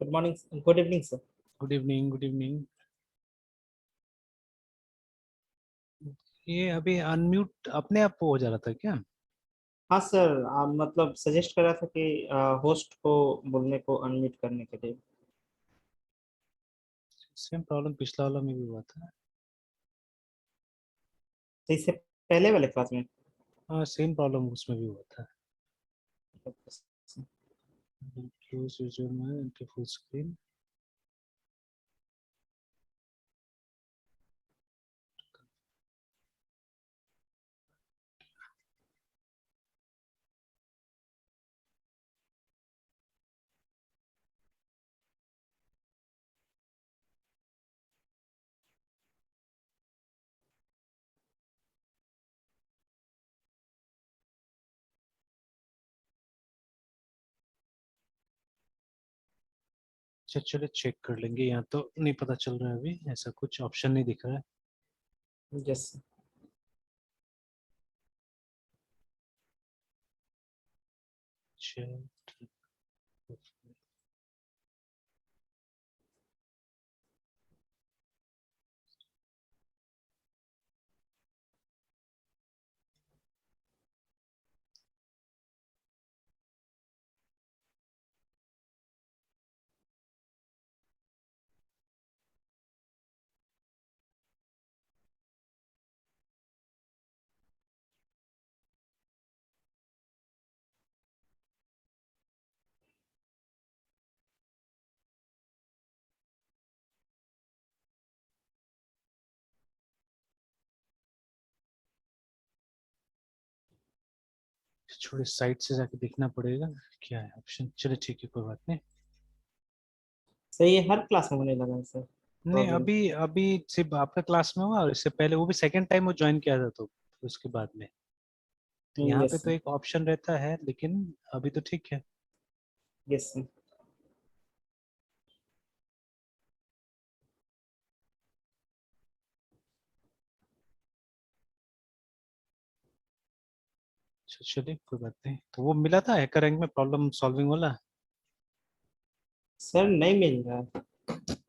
Good morning, good evening sir. Good evening, good evening. ये अभी unmute अपने आप हो जा रहा था क्या? हाँ सर, मतलब सजेस्ट करा था कि होस्ट को बोलने को अनम्यूट करने के लिए। सेम प्रॉब्लम पिछला वाला में भी हुआ था। तो इससे पहले वाले क्लास में। हाँ, सेम प्रॉब्लम उसमें भी हुआ था। Close user full screen. अच्छा चलो चेक कर लेंगे। यहाँ तो नहीं पता चल रहा है, अभी ऐसा कुछ ऑप्शन नहीं दिख रहा है। यस। अच्छा, थोड़ी साइड से जाके देखना पड़ेगा क्या है ऑप्शन। चलो ठीक है, कोई बात नहीं। सही है, हर क्लास में होने लगा है सर नहीं, प्रॉब्लम। अभी अभी सिर्फ आपका क्लास में हुआ, और इससे पहले वो भी सेकंड टाइम वो ज्वाइन किया था, तो उसके बाद में तो यहाँ पे यस तो सर। एक ऑप्शन रहता है, लेकिन अभी तो ठीक है। Yes sir. अच्छा चलिए, कोई बात नहीं। तो वो मिला था हैकर रैंक में प्रॉब्लम सॉल्विंग वाला। सर नहीं मिल रहा है।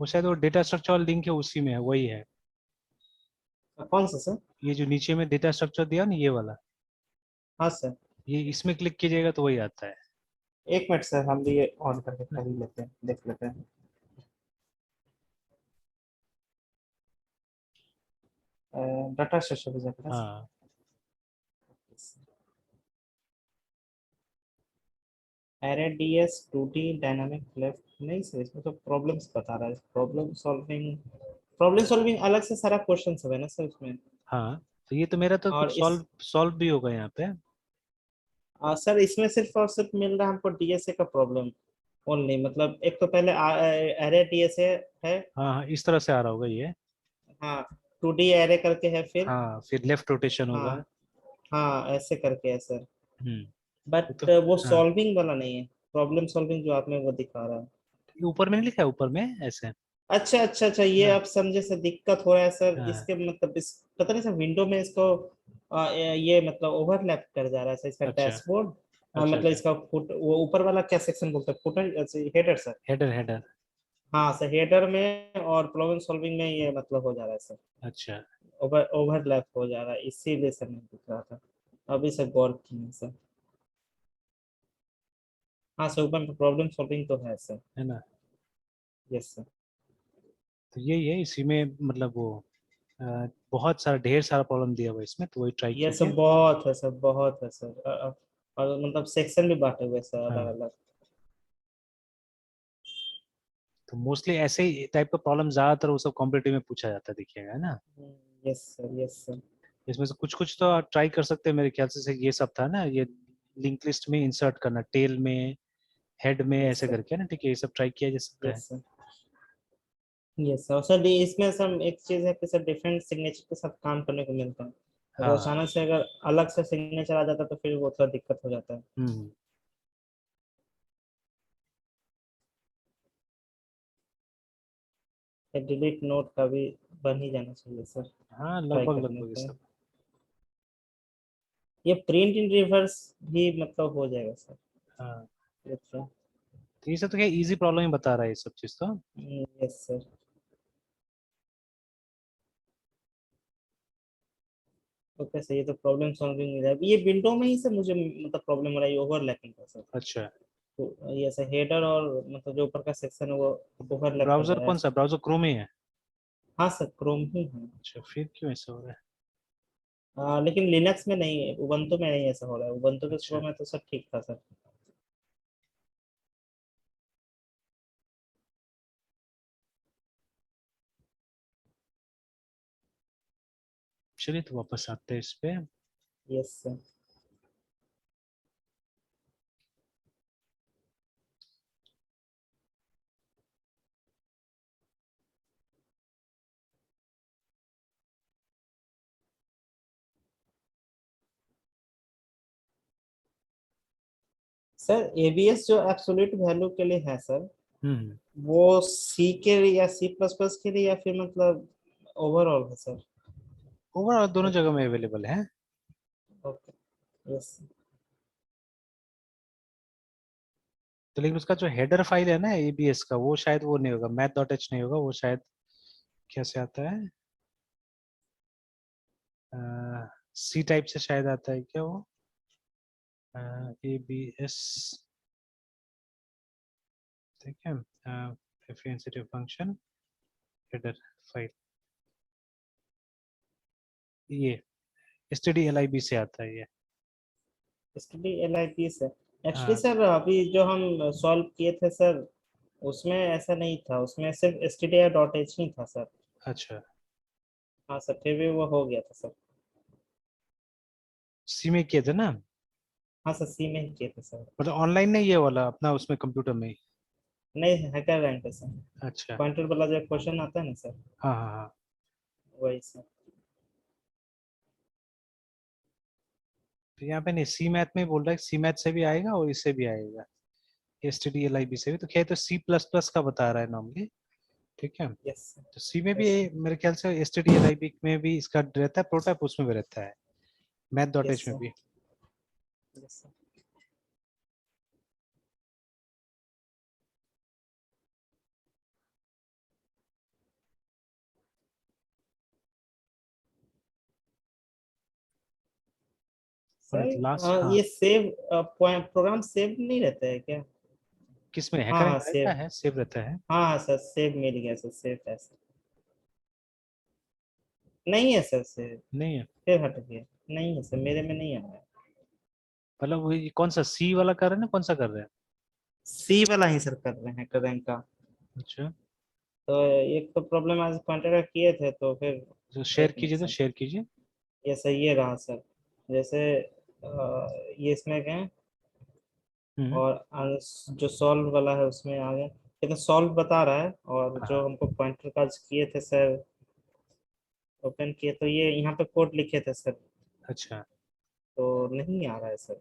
वो शायद वो डेटा स्ट्रक्चर वाला लिंक है, उसी में है, वही है। कौन सा सर? ये जो नीचे में डेटा स्ट्रक्चर दिया ना, ये वाला। हाँ सर। ये इसमें क्लिक कीजिएगा तो वही आता है। एक मिनट सर, हम भी ये ऑन करके ना? कर ही लेते हैं, देख लेते हैं। डाटा स्ट्रक्चर पे जाकर सर। हाँ, array DS 2D dynamic left नहीं सर, इसमें तो प्रॉब्लम्स बता रहा है। प्रॉब्लम सॉल्विंग अलग से सारा क्वेश्चन सब है ना सर उसमें। हाँ। तो ये तो मेरा तो और कुछ इस सॉल्व सॉल्व भी होगा यहाँ पे। सर इसमें सिर्फ और सिर्फ मिल रहा है हमको डीएसए का प्रॉब्लम ओनली। मतलब एक तो पहले एरे डीएसए है। हाँ हाँ, इस तरह से आ रहा होगा ये। हाँ, 2D एरे करके है फिर। हाँ, फिर लेफ्ट रोटेशन होगा। हाँ। हाँ ऐसे करके है सर। हम्म। ये तो बट वो हाँ, सॉल्विंग वाला नहीं है। प्रॉब्लम सॉल्विंग जो आपने वो दिखा रहा है। ये ऊपर में नहीं लिखा है, ऊपर में ऐसे। अच्छा अच्छा अच्छा, ये हाँ आप समझे सर, दिक्कत हो रहा है सर हाँ। इसके मतलब इस पता नहीं सर विंडो में इसको ये मतलब ओवरलैप कर जा रहा है सर इसका अच्छा डैशबोर्ड। अच्छा मतलब अच्छा। इसका फुट वो ऊपर वाला क्या सेक्शन बोलते हैं, footer header sir. Header header. हाँ सर, हेडर में और प्रॉब्लम सॉल्विंग में ये मतलब हो जा रहा है सर। अच्छा ओवरलैप हो जा रहा है, इसीलिए सर नहीं दिख रहा था। अभी सर गौर किए सर। हाँ सर, ऊपर प्रॉब्लम सॉल्विंग तो है सर। है ना। Yes sir. तो यही है, इसी में मतलब वो बहुत सारा ढेर सारा प्रॉब्लम दिया हुआ है इसमें, तो वही ट्राई ये सब कीजिए। बहुत है सर, बहुत है सर। और मतलब सेक्शन भी बांटे हुए हैं सर अलग हाँ, अलग। तो मोस्टली ऐसे ही टाइप का प्रॉब्लम ज्यादातर वो सब कॉम्पिटिटिव में पूछा जाता है, देखिएगा, है ना। Yes sir, yes sir. इसमें से कुछ कुछ तो ट्राई कर सकते हैं मेरे ख्याल से। ये सब था ना, ये लिंक लिस्ट में इंसर्ट करना, टेल में, हेड में, यस ऐसे सर। करके ना। ठीक है, ये सब ट्राई किया जा सकता है। Yes sir. Yes sir. Sir इसमें सर एक चीज है कि सर डिफरेंट सिग्नेचर के साथ काम करने को मिलता है। अगर हाँ। अचानक से अगर अलग से सिग्नेचर आ जाता तो फिर वो थोड़ा दिक्कत हो जाता है। हम्म। डिलीट नोट का भी बन ही जाना चाहिए सर, हाँ, ट्राई लगभग करने लगभग ये पे। सब। ये प्रिंट इन रिवर्स भी मतलब हो जाएगा सर। हाँ, अच्छा। तो ये सब तो क्या इजी प्रॉब्लम ही बता रहा है ये सब चीज तो। Yes sir. ओके सर, ये तो प्रॉब्लम सॉल्विंग नहीं है ये विंडो में ही सर मुझे मतलब प्रॉब्लम हो रहा है ओवरलैपिंग का सर। अच्छा, तो ये ऐसा हेडर और मतलब जो ऊपर का सेक्शन है वो ओवरलैप कर ब्राउजर रहा है। कौन सा, ब्राउजर क्रोम ही है? हाँ सर, क्रोम ही है। अच्छा, फिर क्यों ऐसा हो रहा है? लेकिन लिनक्स में नहीं है, उबंटू में नहीं ऐसा हो रहा है, उबंटू के अच्छा, शुरू में तो सब ठीक था सर। चलिए तो वापस आते हैं इस पे। Yes sir. सर एबीएस जो एब्सोल्यूट वैल्यू के लिए है सर, हम्म। वो सी के लिए या सी प्लस प्लस के लिए या फिर मतलब ओवरऑल है सर? ओवरऑल दोनों जगह में अवेलेबल है। ओके। यस। तो लेकिन उसका जो हेडर फाइल है ना एबीएस का, वो शायद वो नहीं होगा, math.h नहीं होगा वो शायद। कैसे आता है? सी टाइप से शायद आता है क्या वो? एबीएस, ठीक है। डिफरेंशिएटिव फंक्शन हेडर फाइल, ये stdlib से आता है ये। इसके लिए एलआईपी सर। एक्चुअली हाँ, सर अभी जो हम सॉल्व किए थे सर, उसमें ऐसा नहीं था, उसमें सिर्फ stdio.h ही था सर। अच्छा, हाँ सर, फिर भी वो हो गया था सर। सी में किए थे ना? हाँ सर, सी में ही किए थे सर। मतलब ऑनलाइन नहीं, ये वाला अपना उसमें कंप्यूटर में ही? नहीं, हैकर रैंक है सर। अच्छा, पॉइंटर वाला जो क्वेश्चन आता है ना सर, हाँ हाँ हाँ। वही सर। तो यहाँ पे नहीं, सी मैथ में बोल रहा है, सी मैथ से भी आएगा और इससे भी आएगा, stdlib से भी। तो खैर तो सी प्लस प्लस का बता रहा है नॉर्मली, ठीक है। Yes sir. तो सी में भी यस। मेरे ख्याल से stdlib में भी इसका रहता है, प्रोटोटाइप उसमें भी रहता है, यस math.h में सर। भी। Yes sir. और सर लास्ट, हाँ, ये सेव प्रोग्राम सेव नहीं रहता है क्या? किस में हाँ हैकर हाँ, का सेव। है, सेव रहता है? हाँ हाँ सर, सेव मिल गया सर, सेव है सर। नहीं है सर सेव। नहीं है? फिर हट गया। नहीं है सर, मेरे में नहीं आया। मतलब वो कौन सा सी वाला कर रहे हैं ना, कौन सा कर रहे हैं? सी वाला ही सर कर रहे हैं, करेंट का। अच्छा, तो एक तो प्रॉब्लम आज पॉइंटर का किए थे तो फिर। तो शेयर एक मिनट कीजिए, तो सर। शेयर कीजिए। ये सही है रहा सर। जैसे ये इसमें गए हम्म। और जो सॉल्व वाला है उसमें आ गए। ये तो सॉल्व बता रहा है, और जो हाँ, हमको पॉइंटर का किए थे सर, ओपन किए तो ये यहाँ पे कोड लिखे थे सर, अच्छा, तो नहीं आ रहा है सर।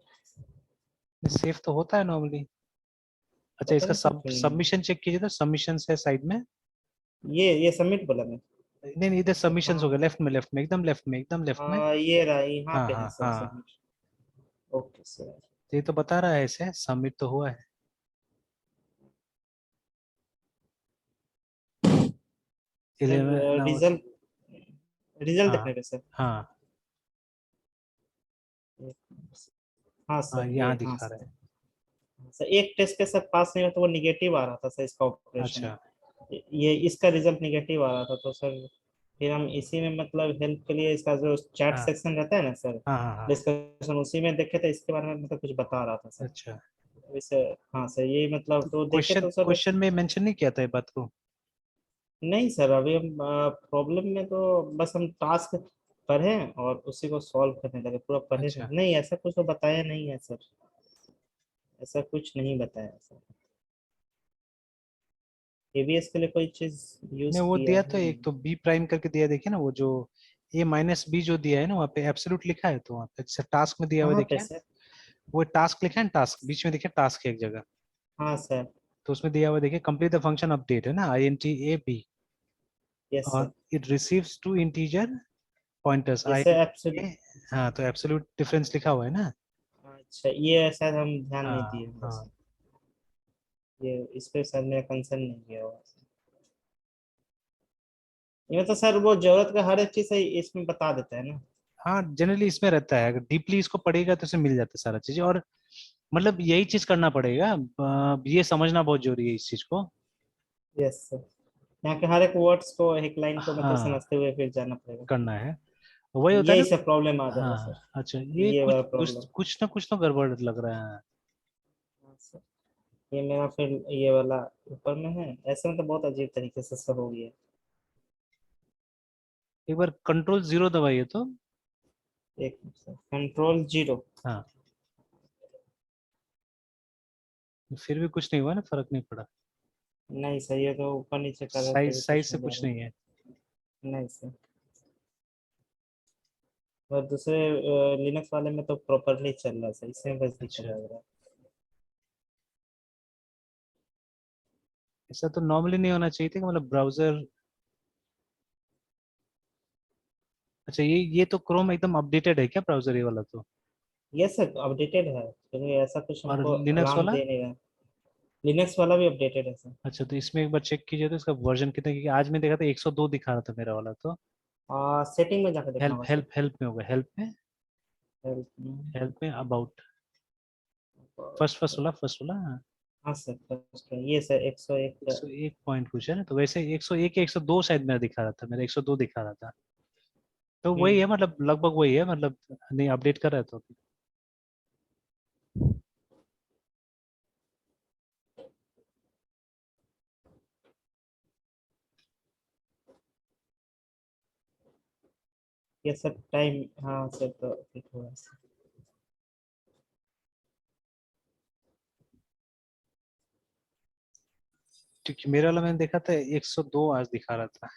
सेव तो होता है नॉर्मली। अच्छा, पता इसका नहीं सर क्यों नहीं। सबमिशन चेक कीजिए, तो सबमिशन है साइड में। ये सबमिट बोला मैं। नहीं नहीं, इधर सबमिशन हो हाँ गया, लेफ्ट में, लेफ्ट में, एकदम लेफ्ट में, एकदम लेफ्ट में। हाँ, ये रहा, यहाँ हाँ पे है हाँ सर हाँ, सबमिट। Okay sir. ये तो बता रहा है ऐसे सबमिट तो हुआ है। Sir 11 hours। रिजल्ट, रिजल्ट हाँ देखने पे सर। हाँ हाँ हाँ, सर, ये यहाँ हाँ दिखा रहा सर। है। सर एक टेस्ट के सर पास नहीं हुआ तो वो निगेटिव आ रहा था सर, इसका ऑपरेशन। अच्छा, ये इसका रिजल्ट निगेटिव आ रहा था तो सर फिर हम इसी में मतलब हेल्प के लिए इसका जो चैट हाँ सेक्शन रहता है ना सर, हाँ हाँ हाँ। डिस्कशन, उसी में देखे थे इसके बारे में, मतलब कुछ बता रहा था सर। अच्छा, वैसे हाँ सर, ये मतलब तो तो देखे क्वेश्चन तो सर। क्वेश्चन में मेंशन नहीं किया था ये बात को? नहीं सर, अभी हम प्रॉब्लम में तो बस हम टास्क पढ़े और उसी को सॉल्व करने लगे, पूरा पढ़े थे अच्छा, नहीं, ऐसा कुछ तो बताया नहीं है सर। ऐसा कुछ नहीं बताया सर। एबीएस के लिए कोई चीज यूज नहीं वो किया दिया तो ही एक नहीं। तो बी प्राइम करके दिया, देखिए ना वो जो ए माइनस बी जो दिया है ना, वहाँ पे एब्सोल्यूट लिखा है, तो वहाँ पे जैसे टास्क में दिया हुआ है, कहाँ पे देखिए सर? वो टास्क लिखा है ना, टास्क बीच में देखिए, टास्क है एक जगह। हाँ सर। तो उसमें दिया हुआ है, देखिए कंप्लीट द फंक्शन अपडेट है ना, I N T A B, yes sir. और it receives two integer pointers I जैसे एन एब्सोल्यूट। ए। हाँ, तो एब्सोल्यूट डिफरेंस लिखा हुआ है ना। अच्छा, ये शायद हम ध्यान नहीं हाँ दिए होंगे हाँ, सर। ये इस पे सर मेरा कंसर्न नहीं किया हुआ। ये तो सर वो जरूरत का हर एक चीज है इसमें बता देता है ना। हाँ जनरली इसमें रहता है, अगर डीपली इसको पढ़ेगा तो इसे मिल जाता है सारा चीज। और मतलब यही चीज करना पड़ेगा, ये समझना बहुत जरूरी है इस चीज को। यस सर, यहाँ के हर एक वर्ड्स को, एक लाइन को मतलब हाँ समझते हुए फिर जाना पड़ेगा। करना है, वही होता है यही ना। सब प्रॉब्लम आ जा रहा है हाँ सर, अच्छा, ये ये वाला कुछ प्रॉब्लम। कुछ ना गड़बड़ लग रहा है। हाँ सर, ये मेरा फिर ये वाला ऊपर में है, ऐसे में तो बहुत अजीब तरीके से सब हो गया। एक बार कंट्रोल 0 दबाइए तो। एक कंट्रोल जीरो। हाँ फिर भी कुछ नहीं हुआ ना, फर्क नहीं पड़ा। नहीं सर, ये तो ऊपर नीचे कर रहे साइज थे, साइज कुछ से नहीं जा कुछ रहा। नहीं है। नहीं सर, और दूसरे लिनक्स वाले में तो प्रॉपरली चल रहा है सर, इसमें बस दिक्कत अच्छा, आ रहा है। ऐसा तो नॉर्मली नहीं होना चाहिए था कि मतलब ब्राउजर। अच्छा ये तो क्रोम एकदम अपडेटेड है क्या ब्राउजर, ये वाला तो? ये सर अपडेटेड है, क्योंकि ऐसा कुछ और हमको लिनक्स अलार्म वाला? दे नहीं रहा। लिनक्स वाला भी अपडेटेड है सर। अच्छा तो इसमें एक बार चेक कीजिए तो इसका वर्जन कितना, क्योंकि आज मैं देखा था 102 दिखा रहा था मेरा वाला तो। सेटिंग में जाकर देखना हेल्प होगा सर। हेल्प हेल्प में होगा, हेल्प में। हेल्प में। हेल्प में अबाउट, फर्स्ट वाला हाँ। हाँ सर, फर्स्ट है ये सर, 101 का। 101 पॉइंट कुछ है ना, तो वैसे 101 या 102 शायद मेरा दिखा रहा था, मेरा 102 दिखा रहा था। तो वही है, मतलब लगभग वही है मतलब। नहीं अपडेट कर रहा है तो अभी। ये सब टाइम, हाँ सर तो ठीक हुआ सर। क्योंकि मेरा वाला मैंने देखा था 102 आज दिखा रहा था।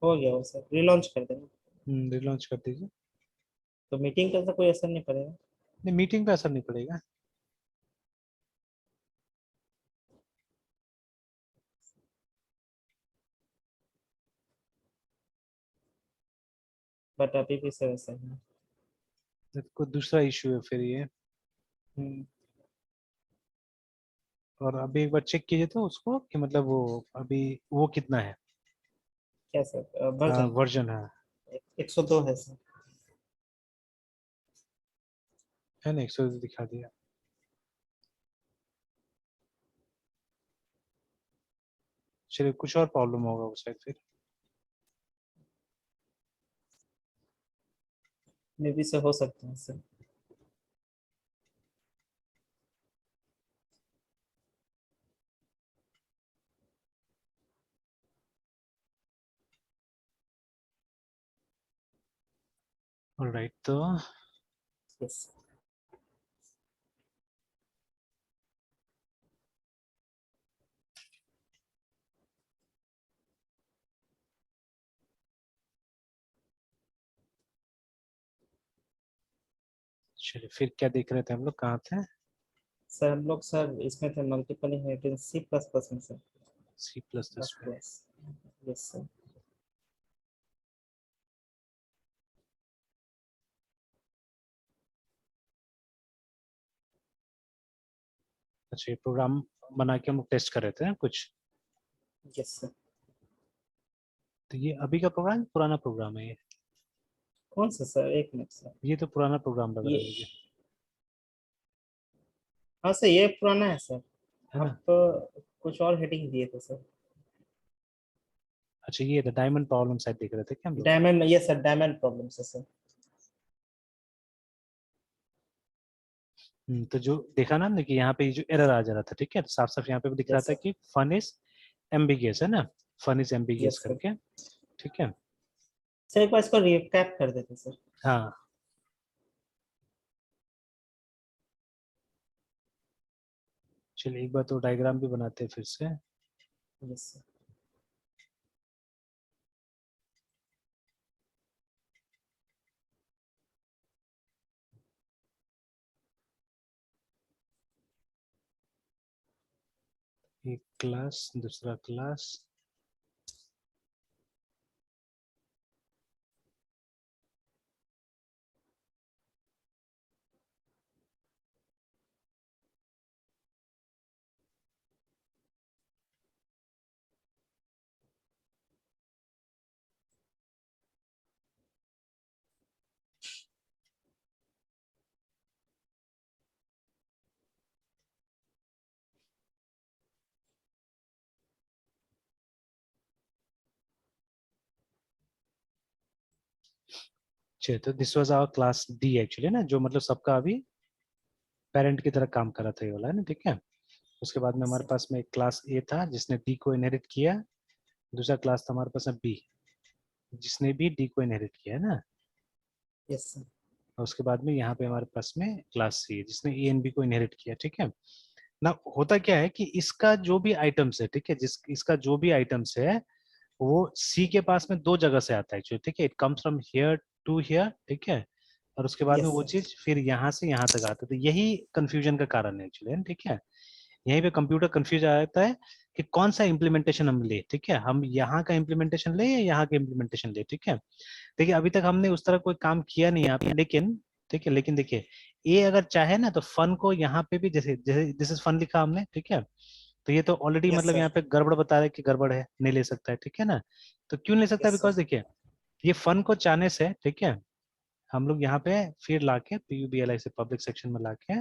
हो गया वो सर, रिलॉन्च कर देना। रिलॉन्च कर दीजिए। तो मीटिंग का तो कोई असर नहीं पड़ेगा। नहीं मीटिंग पे असर नहीं पड़ेगा। बट अभी भी सर ऐसा है। कोई दूसरा इशू है फिर ये। हम्म, और अभी एक बार चेक कीजिए तो उसको कि मतलब वो अभी वो कितना है। क्या सर वर्जन? वर्जन है। 102 है सर। है ना, 102 दिखा दिया। चलिए कुछ और प्रॉब्लम होगा वो शायद फिर। मे भी से हो सकता है सर। ऑलराइट तो यस। चलिए फिर क्या देख रहे थे हम लोग, कहाँ थे? सर हम लोग सर इसमें थे multiple inheritance C plus plus में सर। C++ प्लस में। प्लस। Yes sir. अच्छा ये प्रोग्राम बना के हम लोग टेस्ट कर रहे थे ना कुछ। Yes sir. तो ये अभी का प्रोग्राम पुराना प्रोग्राम है ये? कौन सा सर, एक मिनट सर। ये तो पुराना प्रोग्राम लग ये, रहा है मुझे। हाँ सर ये पुराना है सर। है आप ना? कुछ और हेडिंग दिए थे सर। अच्छा ये डायमंड प्रॉब्लम शायद देख रहे थे क्या हम लोग? डायमंड, ये सर डायमंड प्रॉब्लम से सर। तो जो देखा ना हमने कि यहाँ पे जो एरर आ जा रहा था, ठीक है, तो साफ साफ यहाँ पे भी दिख रहा यस था सर। कि फन इज एम्बिगियस, है ना? Fun is ambiguous yes sir. करके। ठीक है। सर एक बार इसको रिकैप कर देते सर। हाँ चलिए एक बार तो डायग्राम भी बनाते हैं फिर से। Yes sir. एक क्लास, दूसरा क्लास, चलिए तो this was our class D actually ना, जो मतलब सबका अभी पेरेंट की तरह काम कर रहा था ये वाला है ना, ठीक है। उसके बाद में हमारे पास में एक क्लास ए था जिसने डी को इनहेरिट किया, दूसरा क्लास था हमारे पास में बी जिसने भी डी को इनहेरिट किया है ना, यस सर। और उसके बाद में यहाँ पे हमारे पास में क्लास सी है जिसने ए एंड बी को इनहेरिट किया, ठीक है ना। होता क्या है कि इसका जो भी आइटम्स है, ठीक है, जिस इसका जो भी आइटम्स है वो सी के पास में दो जगह से आता है एक्चुअली, ठीक है। It comes from here to here, ठीक है, और उसके बाद में यस वो सर। चीज फिर यहाँ से यहाँ तक आता है। तो यही कंफ्यूजन का कारण है एक्चुअली, ठीक है। यहीं पे कंप्यूटर कंफ्यूज आ जाता है कि कौन सा इम्प्लीमेंटेशन हम ले, ठीक है, हम यहाँ का इम्प्लीमेंटेशन ले या यहाँ का इम्प्लीमेंटेशन ले, ठीक है। देखिए अभी तक हमने उस तरह कोई काम किया नहीं यहाँ पे, लेकिन ठीक है, लेकिन देखिए ये अगर चाहे ना तो फन को यहाँ पे भी, जैसे जैसे दिस इज फन लिखा हमने, ठीक है, तो ये तो ऑलरेडी यस मतलब सर। यहाँ पे गड़बड़ बता रहा है कि गड़बड़ है, नहीं ले सकता है, ठीक है ना। तो क्यों नहीं ले सकता, यस बिकॉज सर। देखिए ये फन को चाहने से, ठीक है, हम लोग यहाँ पे फिर लाके PUBLI से पब्लिक सेक्शन में लाके,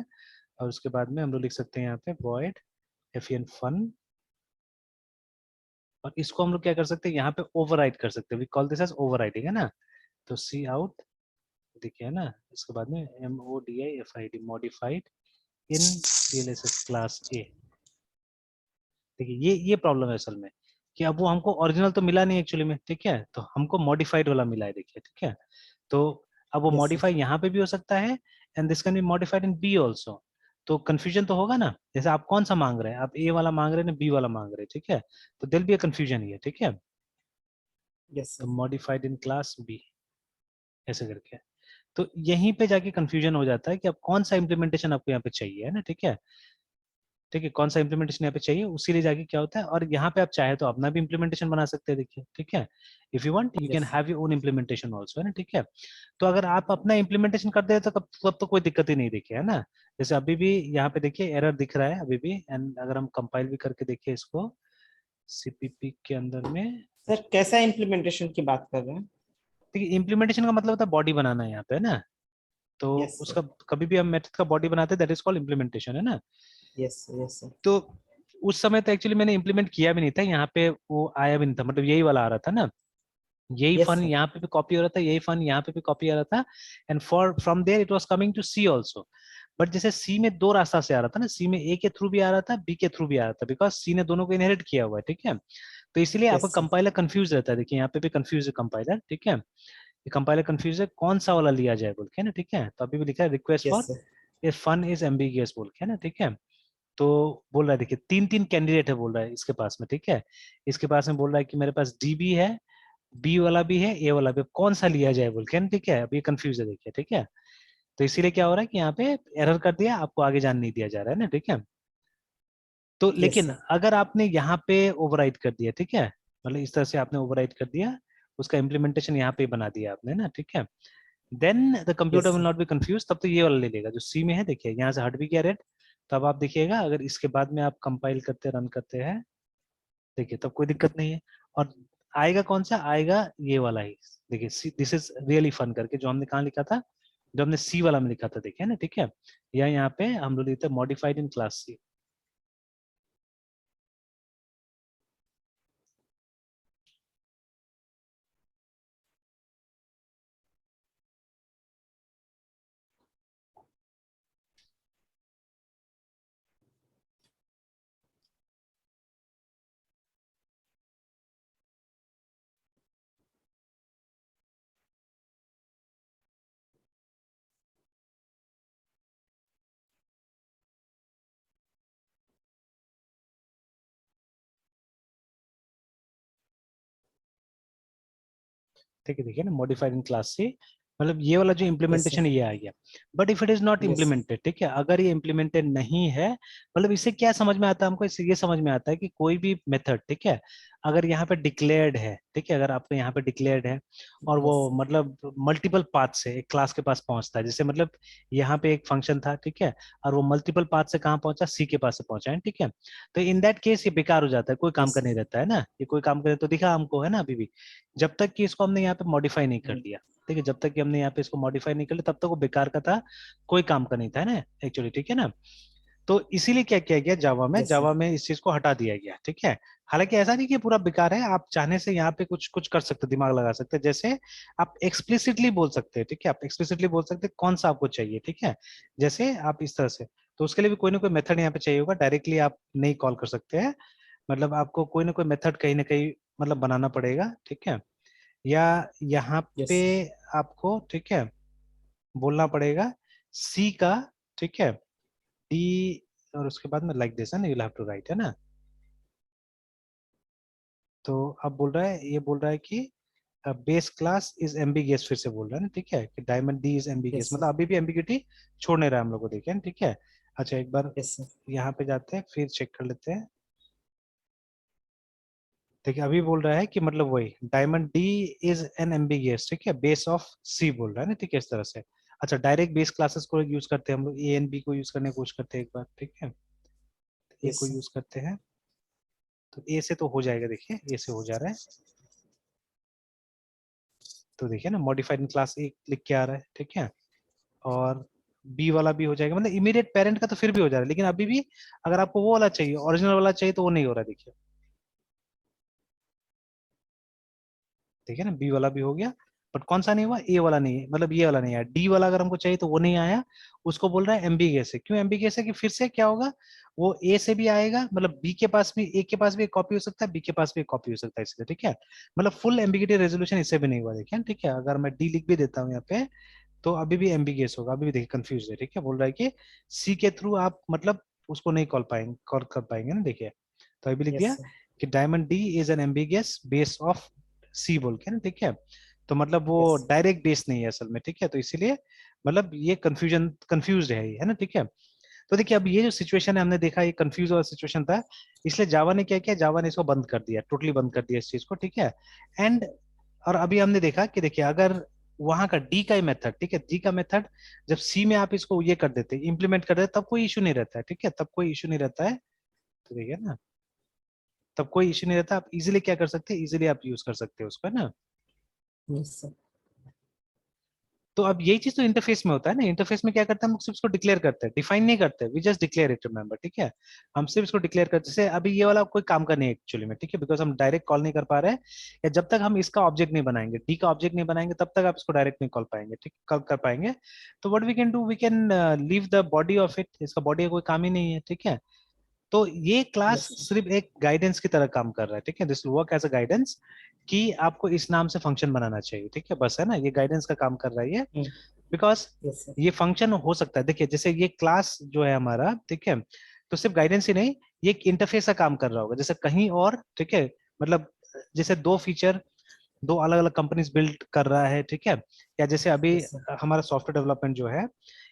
और उसके बाद में हम लोग लिख सकते हैं यहाँ पे void fn fun, और इसको हम लोग क्या कर सकते हैं यहाँ पे ओवरराइड कर सकते हैं, we call this as overriding, है ना। तो सी आउट देखिए है ना, इसके बाद में MODIFID मॉडिफाइड इन CLSS क्लास ए। देखिए ये प्रॉब्लम है असल में, कि अब वो हमको ओरिजिनल तो मिला नहीं एक्चुअली में, ठीक है, तो हमको मॉडिफाइड वाला मिला है, देखिए, ठीक है। तो अब वो यस सर। मॉडिफाई यहाँ पे भी हो सकता है, and this can be modified in B also. तो कंफ्यूजन तो होगा ना, जैसे आप कौन सा मांग रहे हैं, आप ए वाला मांग रहे हैं ना बी वाला मांग रहे हैं, ठीक है, तो देयर बी अ कंफ्यूजन ये, ठीक है। यस तो sir. Modified in class B ऐसे करके, तो यहीं पे जाके कंफ्यूजन हो जाता है कि अब कौन सा इम्प्लीमेंटेशन आपको यहाँ पे चाहिए, है ना, ठीक है। ठीक है, कौन सा इम्प्लीमेंटेशन यहाँ पे चाहिए, उसी लिए जाके क्या होता है, और यहाँ पे आप चाहे तो अपना भी इम्प्लीमेंटेशन बना सकते हैं, देखिए, ठीक है। If you want you can yes sir. Have your own implementation also, है ना, ठीक है। तो अगर आप अपना इम्प्लीमेंटेशन कर दे तो तब तो कोई दिक्कत ही नहीं, देखिए, है ना। जैसे अभी भी यहाँ पे देखिए एरर दिख रहा है अभी भी, एंड अगर हम कंपाइल भी करके देखिए इसको CPP के अंदर में, सर कैसा इम्प्लीमेंटेशन की बात कर रहे हैं? देखिए इम्प्लीमेंटेशन का मतलब होता है बॉडी बनाना है यहाँ पे, है ना। तो यस उसका सर। कभी भी हम मेथड का बॉडी बनाते हैं, दैट इज कॉल्ड इम्प्लीमेंटेशन, है ना। Yes sir. Yes sir. तो उस समय तो एक्चुअली मैंने इम्प्लीमेंट किया भी नहीं था, यहाँ पे वो आया भी नहीं था, मतलब यही वाला आ रहा था ना, यही यस फन सर। यहाँ पे भी कॉपी हो रहा था, यही फन यहाँ पे भी कॉपी आ रहा था, and for from there it was coming to C also. But जैसे सी में दो रास्ता से आ रहा था ना, सी में ए के थ्रू भी आ रहा था, बी के थ्रू भी आ रहा था, बिकॉज सी ने दोनों को इनहेरिट किया हुआ है, ठीक है। तो इसलिए आपका यस सर। कंपाइलर कंफ्यूज रहता है, देखिए यहाँ पे भी कंफ्यूज है कंपाइलर, ठीक है। ये कंपाइलर कंफ्यूज है कौन सा वाला लिया जाए बोल के, ना, ठीक है। तो अभी भी लिखा है request yes for sir. A fun is ambiguous बोल के, है ना, ठीक है। तो बोल रहा है देखिए तीन तीन कैंडिडेट है बोल रहा है इसके पास में, ठीक है। इसके पास में बोल रहा है कि मेरे पास डी भी है, बी वाला भी है, ए वाला भी, कौन सा लिया जाए बोल के, ठीक है। अभी ये कंफ्यूज है देखिए, ठीक है। तो इसीलिए क्या हो रहा है कि यहाँ पे एरर कर दिया, आपको आगे जान नहीं दिया जा रहा है ना, ठीक है। तो यस लेकिन सर। अगर आपने यहाँ पे ओवरराइड कर दिया, ठीक है, मतलब इस तरह से आपने ओवरराइड कर दिया, उसका इम्प्लीमेंटेशन यहाँ पे बना दिया आपने ना, ठीक है, then the computer yes will sir. Not be confuse, तब तो ये वाला ले लेगा जो सी में है, देखिए यहाँ से हट भी गया रेड। तब आप देखिएगा अगर इसके बाद में आप कंपाइल करते रन करते हैं, देखिए तब कोई दिक्कत नहीं है। और आएगा कौन सा आएगा, ये वाला ही, देखिए दिस इज रियली फन करके, जो हमने कहाँ लिखा था, जो हमने सी वाला में लिखा था, देखिए ना, ठीक है। या यहाँ पे हम लोग लिखते हैं मॉडिफाइड इन क्लास सी। ठीक है, देखिए ना, मॉडिफाइड इन क्लास सी, मतलब ये वाला जो यस सर। इम्प्लीमेंटेशन ये आ गया। But if it is not yes sir. Implemented, ठीक है, अगर ये इम्प्लीमेंटेड नहीं है, मतलब इससे क्या समझ में आता है हमको, इससे ये समझ में आता है कि कोई भी मेथड, ठीक है, अगर यहाँ पे डिक्लेयर्ड है, ठीक है, अगर आपके यहाँ पे डिक्लेयर्ड है और वो यस मतलब मल्टीपल पाथ से एक क्लास के पास पहुंचता है, जैसे मतलब यहाँ पे एक फंक्शन था, ठीक है, और वो मल्टीपल पाथ से कहाँ पहुंचा, सी के पास से पहुंचा है, ठीक है, तो इन दैट केस ये बेकार हो जाता है, कोई काम यस का नहीं रहता है ना, ये कोई काम करे तो दिखा हमको है ना अभी भी, जब तक कि इसको हमने यहाँ पे मॉडिफाई नहीं कर लिया, ठीक है, जब तक कि हमने यहाँ पे इसको मॉडिफाई नहीं कर लिया तब तक वो बेकार का था, कोई काम का नहीं था, है ना एक्चुअली, ठीक है ना। तो इसीलिए क्या किया गया जावा में, यस जावा सर। में इस चीज को हटा दिया गया, ठीक है। हालांकि ऐसा नहीं कि पूरा बेकार है, आप चाहने से यहाँ पे कुछ कुछ कर सकते, दिमाग लगा सकते, जैसे आप एक्सप्लिसिटली बोल सकते हैं, ठीक है, आप एक्सप्लिसिटली बोल सकते हैं कौन सा आपको चाहिए, ठीक है, जैसे आप इस तरह से, तो उसके लिए भी कोई ना कोई मेथड यहाँ पे चाहिए होगा, डायरेक्टली आप नहीं कॉल कर सकते हैं, मतलब आपको कोई ना कोई मेथड कहीं ना कहीं मतलब बनाना पड़ेगा, ठीक है, या यहाँ यस पे सर। आपको, ठीक है, बोलना पड़ेगा सी का, ठीक है, डी, और उसके बाद में लाइक दिस है ना, यू हैव टू राइट, है ना। तो अब बोल रहा है, ये बोल रहा है कि बेस क्लास इज एम्बिगियस, फिर से बोल रहा है ना, ठीक है, कि diamond D is ambiguous, yes sir. मतलब अभी भी एम्बिगिटी छोड़ नहीं रहा है हम लोग को, देखें, ठीक है। अच्छा एक बार यस सर। यहाँ पे जाते हैं, फिर चेक कर लेते हैं, देखिए अभी बोल रहा है कि मतलब वही diamond D is an ambiguous, ठीक है, बेस ऑफ सी बोल रहा है ना, ठीक है, इस तरह से। अच्छा डायरेक्ट बेस क्लासेस को यूज करते हैं हम लोग, ए एन बी को यूज करने की कोशिश करते हैं एक बार, ठीक है, ए यस को सर। यूज करते हैं, तो ए से तो हो जाएगा, देखिए ए से हो जा रहा है, तो देखिए ना मॉडिफाइड क्लास एक लिख के आ रहा है, ठीक है, और बी वाला भी हो जाएगा, मतलब इमीडिएट पेरेंट का तो फिर भी हो जा रहा है, लेकिन अभी भी अगर आपको वो वाला चाहिए, ओरिजिनल वाला चाहिए, तो वो नहीं हो रहा, देखिए, ठीक है ना, बी वाला भी हो गया, बट कौन सा नहीं हुआ, ए वाला नहीं है, मतलब ये वाला नहीं आया, डी वाला अगर हमको चाहिए तो वो नहीं आया, उसको बोल रहा है एम्बिगियस है, क्यों एम्बिगियस है, कि फिर से क्या होगा, वो ए से भी आएगा, मतलब बी के पास भी, ए के पास भी एक कॉपी हो सकता है, बी के पास भी एक कॉपी हो सकता है, इसलिए, ठीक है, मतलब फुल एम्बिगिटी रेजोल्यूशन इससे भी नहीं हुआ, देखिए, ठीक है, अगर मैं डी लिख भी देता हूँ यहाँ पे, तो अभी भी एम्बिगियस होगा, अभी भी देखिए कंफ्यूज है, ठीक है, बोल रहा है कि सी के थ्रू आप मतलब उसको नहीं कॉल कर पाएंगे ना, देखिए, तो अभी लिख यस दिया सर। कि diamond D is an ambiguous base of C बोल के ना, ठीक है, तो मतलब वो यस। डायरेक्ट बेस नहीं है असल में, ठीक है, तो इसीलिए मतलब ये कंफ्यूज है ये, है ना, ठीक है। तो देखिए अब ये जो सिचुएशन है हमने देखा, ये कंफ्यूज वाला सिचुएशन था, इसलिए जावा ने क्या किया, जावा ने इसको बंद कर दिया, टोटली बंद कर दिया इस चीज को, ठीक है। एंड और अभी हमने देखा कि देखिए अगर वहां का डी का ही मेथड, ठीक है, डी का मेथड जब सी में आप इसको ये कर देते, इंप्लीमेंट कर देते, तब कोई इशू नहीं रहता है, ठीक है, तब कोई इशू नहीं रहता है, तो देखिए ना, तब कोई इशू नहीं रहता, आप इजीली क्या कर सकते हैं, इजीली आप यूज कर सकते हैं उसको, है ना। Yes sir. तो अब यही चीज तो इंटरफेस में होता है ना, इंटरफेस में क्या करते हैं, हम लोग सिर्फ इसको डिक्लेयर करते हैं, डिफाइन नहीं करते, we just declare it, remember, ठीक है, हम सिर्फ इसको डिक्लेयर करते हैं, जैसे अभी ये वाला कोई काम का नहीं है एक्चुअली में, ठीक है, बिकॉज हम डायरेक्ट कॉल नहीं कर पा रहे हैं, या जब तक हम इसका ऑब्जेक्ट नहीं बनाएंगे, डी का ऑब्जेक्ट नहीं बनाएंगे, तब तक आप इसको डायरेक्ट नहीं कॉल पाएंगे, ठीक, कॉल कर पाएंगे। तो what we can do, we can leave the body of it, इसका बॉडी का कोई काम ही नहीं है, ठीक है, तो ये क्लास यस सिर्फ एक गाइडेंस की तरह काम कर रहा है, ठीक है, this will work as a guidance, कि आपको इस नाम से फंक्शन बनाना चाहिए, ठीक है, बस, है ना, ये गाइडेंस का काम कर रहा है ये, सर। Because yes sir. ये फंक्शन हो सकता है, देखिए जैसे ये क्लास जो है हमारा, ठीक है, तो सिर्फ गाइडेंस ही नहीं, ये एक इंटरफेस का काम कर रहा होगा, जैसे कहीं और, ठीक है, मतलब जैसे दो फीचर दो अलग अलग कंपनीज बिल्ड कर रहा है, ठीक है, या जैसे अभी यस सर। हमारा सॉफ्टवेयर डेवलपमेंट जो है,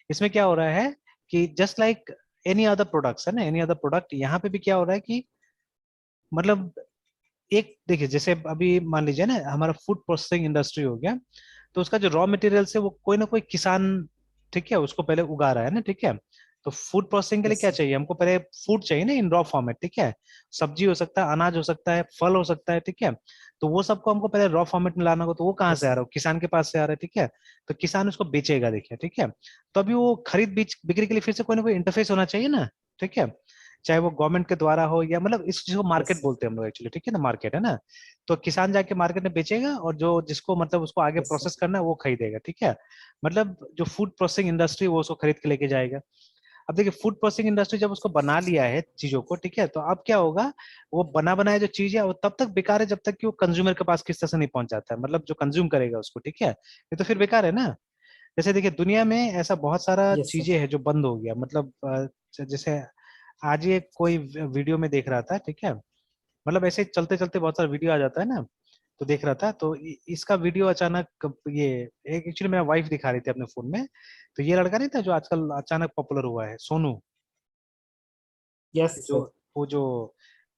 इसमें क्या हो रहा है कि just like any other products, है ना, एनी अदर प्रोडक्ट, यहाँ पे भी क्या हो रहा है कि मतलब एक देखिए, जैसे अभी मान लीजिए ना हमारा फूड प्रोसेसिंग इंडस्ट्री हो गया, तो उसका जो रॉ मटेरियल है वो कोई ना कोई किसान, ठीक है, उसको पहले उगा रहा है ना, ठीक है, तो फूड प्रोसेसिंग के लिए यस क्या सर। चाहिए हमको, पहले फूड चाहिए ना इन रॉ फॉर्मेट, ठीक है, सब्जी हो सकता है, अनाज हो सकता है, फल हो सकता है, ठीक है, तो वो सबको हमको पहले रॉ फॉर्मेट में लाना होगा, तो वो कहाँ यस से आ रहा सर। है, किसान के पास से आ रहा है, ठीक है, तो किसान उसको बेचेगा, देखिए, ठीक है, तो अभी वो खरीद बीच बिक्री के लिए फिर से कोई ना कोई इंटरफेस होना चाहिए ना, ठीक है, चाहे वो गवर्नमेंट के द्वारा हो, या मतलब इस चीज को यस मार्केट सर। बोलते हैं हम लोग एक्चुअली, ठीक है ना, मार्केट, है ना, तो किसान जाके मार्केट में बेचेगा, और जो जिसको मतलब उसको आगे यस सर। प्रोसेस करना है वो खरीदेगा, ठीक है, मतलब जो फूड प्रोसेसिंग इंडस्ट्री वो उसको खरीद के लेके जाएगा। अब देखिए फूड प्रोसेसिंग इंडस्ट्री जब उसको बना लिया है चीजों को, ठीक है, तो अब क्या होगा, वो बना बनाया जो चीज है वो तब तक बेकार है जब तक कि वो कंज्यूमर के पास किस तरह से नहीं पहुंच जाता है, मतलब जो कंज्यूम करेगा उसको, ठीक है, ये तो फिर बेकार है ना। जैसे देखिए दुनिया में ऐसा बहुत सारा यस सर। चीजें हैं जो बंद हो गया, मतलब जैसे आज ये कोई वीडियो में देख रहा था, ठीक है, मतलब ऐसे चलते चलते बहुत सारा वीडियो आ जाता है ना, तो देख रहा था, तो इसका वीडियो अचानक ये एक एक्चुअली मेरा वाइफ दिखा रही थी अपने फोन में। तो ये लड़का नहीं था जो आजकल अचानक पॉपुलर हुआ है, सोनू, यस जो सर। वो जो